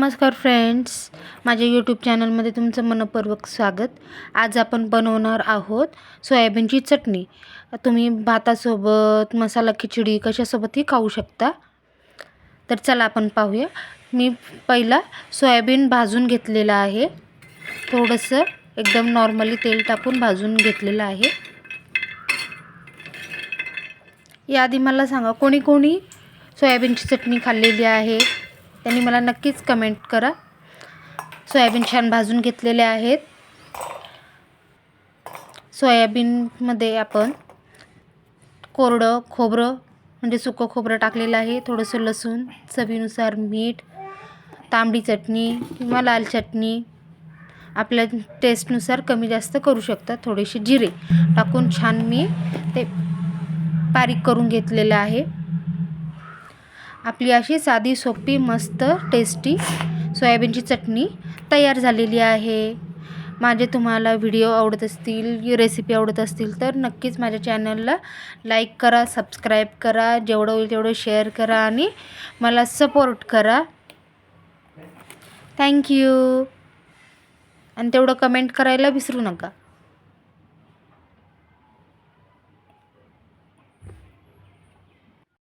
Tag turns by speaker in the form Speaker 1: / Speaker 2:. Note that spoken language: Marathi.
Speaker 1: नमस्कार फ्रेंड्स, माझ्या यूट्यूब चॅनलमध्ये तुमचं मनपूर्वक स्वागत। आज आपण बनवणार आहोत सोयाबीनची चटणी। तुम्ही भातासोबत, मसाला खिचडी कशासोबतही खाऊ शकता। तर चला आपण पाहूया। मी पहिला सोयाबीन भाजून घेतलेला आहे, थोडंसं एकदम नॉर्मली तेल टाकून भाजून घेतलेलं आहे। याआधी मला सांगा, कोणी कोणी सोयाबीनची चटणी खाल्लेली आहे त्यांनी मला नक्कीच कमेंट करा। सोयाबीन छान भाजून घेतलेले आहेत। सोयाबीनमध्ये आपण कोरडं खोबरं म्हणजे सुकं खोबरं टाकलेलं आहे, थोडंसं लसूण, चवीनुसार मीठ, तांबडी चटणी किंवा लाल चटणी आपल्या टेस्टनुसार कमी जास्त करू शकता। थोडेसे जिरे टाकून छान मी ते बारीक करून घेतलेलं आहे। आपली अशी साधी सोपी मस्त टेस्टी सोयाबीनची चटणी तयार झालेली आहे। माझे तुम्हाला व्हिडिओ आवडत असतील, रेसिपी आवडत असतील तर नक्कीच माझ्या चॅनलला लाईक करा, सबस्क्राईब करा, जेवढं होईल तेवढं शेअर करा आणि मला सपोर्ट करा। थँक्यू। आणि तेवढं कमेंट करायला विसरू नका।